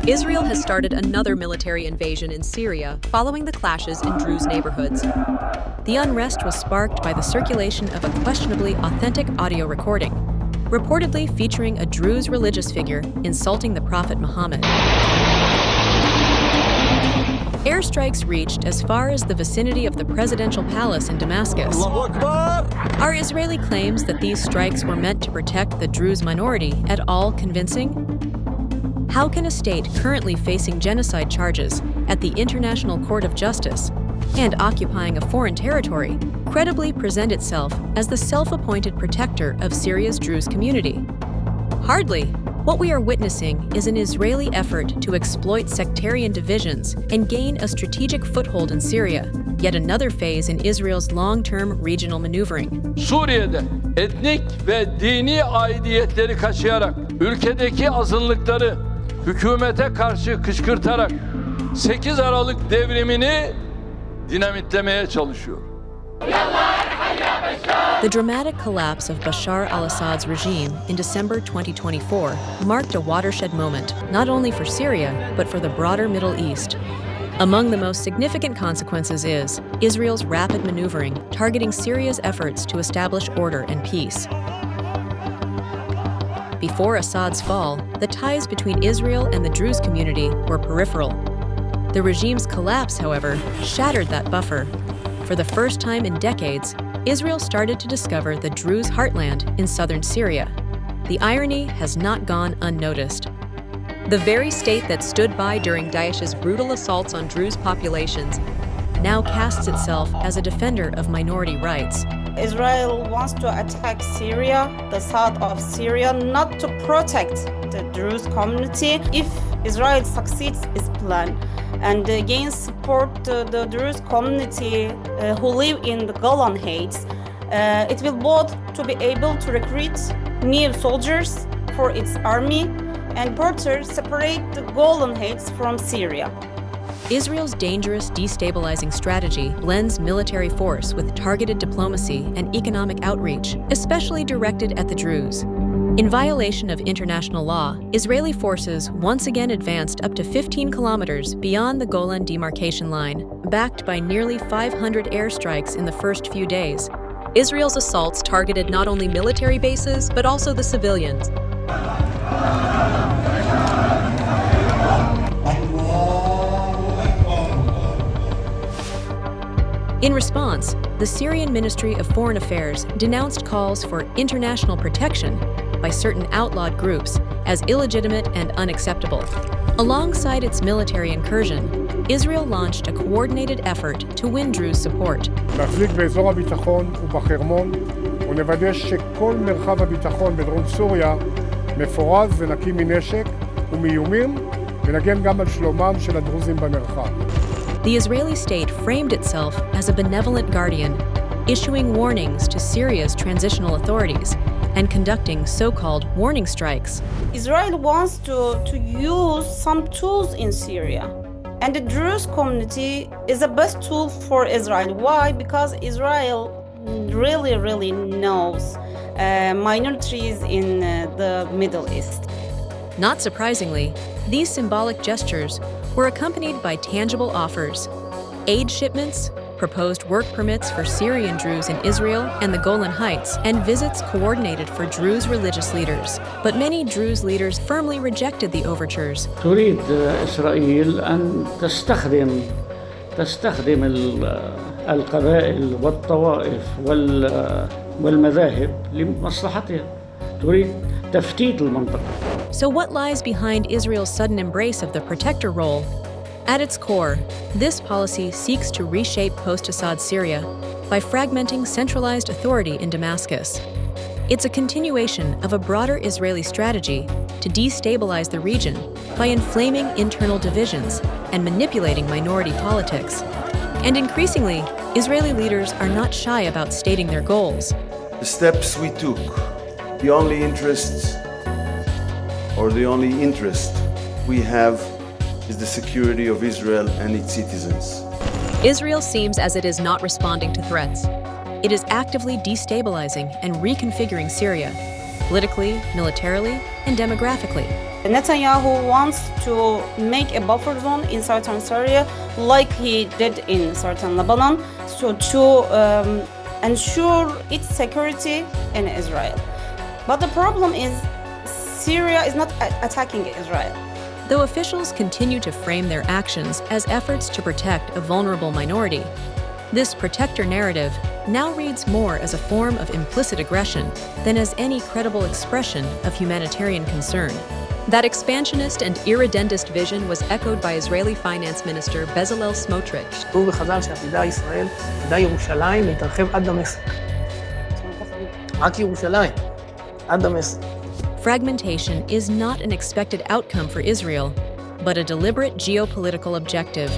Israel has started another military invasion in Syria following the clashes in Druze neighborhoods. The unrest was sparked by the circulation of a questionably authentic audio recording, reportedly featuring a Druze religious figure insulting the Prophet Muhammad. Airstrikes reached as far as the vicinity of the presidential palace in Damascus. Are Israeli claims that these strikes were meant to protect the Druze minority at all convincing? How can a state currently facing genocide charges at the International Court of Justice and occupying a foreign territory credibly present itself as the self-appointed protector of Syria's Druze community? Hardly. What we are witnessing is an Israeli effort to exploit sectarian divisions and gain a strategic foothold in Syria, yet another phase in Israel's long-term regional maneuvering. Suriye'de etnik ve dini aidiyetleri kaşıyarak ülkedeki azınlıkları hükümete karşı kışkırtarak 8 Aralık devrimini dinamitlemeye çalışıyor. The dramatic collapse of Bashar al-Assad's regime in December 2024 marked a watershed moment, not only for Syria, but for the broader Middle East. Among the most significant consequences is Israel's rapid maneuvering, targeting Syria's efforts to establish order and peace. Before Assad's fall, the ties between Israel and the Druze community were peripheral. The regime's collapse, however, shattered that buffer. For the first time in decades, Israel started to discover the Druze heartland in southern Syria. The irony has not gone unnoticed. The very state that stood by during Daesh's brutal assaults on Druze populations now casts itself as a defender of minority rights. Israel wants to attack Syria, the south of Syria, not to protect the Druze community. If Israel succeeds its plan and gains support the Druze community who live in the Golan Heights, it will both to be able to recruit new soldiers for its army and further separate the Golan Heights from Syria. Israel's dangerous destabilizing strategy blends military force with targeted diplomacy and economic outreach, especially directed at the Druze. In violation of international law, Israeli forces once again advanced up to 15 kilometers beyond the Golan demarcation line, backed by nearly 500 airstrikes in the first few days. Israel's assaults targeted not only military bases, but also the civilians. In response, the Syrian Ministry of Foreign Affairs denounced calls for international protection by certain outlawed groups as illegitimate and unacceptable. Alongside its military incursion, Israel launched a coordinated effort to win Druze support. נחזיק באזור הביטחון ובחרמון ונוודא שכל מרחב הביטחון בדרום סוריה מפורז ונקי מנשק ומאיומים ונגן גם על שלומם של הדרוזים במרחב. The Israeli state framed itself as a benevolent guardian, issuing warnings to Syria's transitional authorities and conducting so-called warning strikes. Israel wants to use some tools in Syria. And the Druze community is the best tool for Israel. Why? Because Israel really knows minorities in the Middle East. Not surprisingly, these symbolic gestures were accompanied by tangible offers: aid shipments, proposed work permits for Syrian Druze in Israel and the Golan Heights, and visits coordinated for Druze religious leaders. But many Druze leaders firmly rejected the overtures. تريد إسرائيل أن تستخدم القبائل والطوائف والمذاهب لمصلحتها. تريد تفتيت المنطقة. So what lies behind Israel's sudden embrace of the protector role? At its core, this policy seeks to reshape post-Assad Syria by fragmenting centralized authority in Damascus. It's a continuation of a broader Israeli strategy to destabilize the region by inflaming internal divisions and manipulating minority politics. And increasingly, Israeli leaders are not shy about stating their goals. The steps we took, the only interest we have is the security of Israel and its citizens. Israel seems as it is not responding to threats. It is actively destabilizing and reconfiguring Syria, politically, militarily, and demographically. Netanyahu wants to make a buffer zone in southern Syria like he did in southern Lebanon, so to ensure its security in Israel. But the problem is Syria is not attacking Israel. Though officials continue to frame their actions as efforts to protect a vulnerable minority, this protector narrative now reads more as a form of implicit aggression than as any credible expression of humanitarian concern. That expansionist and irredentist vision was echoed by Israeli Finance Minister Bezalel Smotrich. כתוב בחז"ל שעתידה ישראל, עתידה ירושלים להתרחב עד דמשק. רק ירושלים, עד דמשק. Fragmentation is not an expected outcome for Israel, but a deliberate geopolitical objective.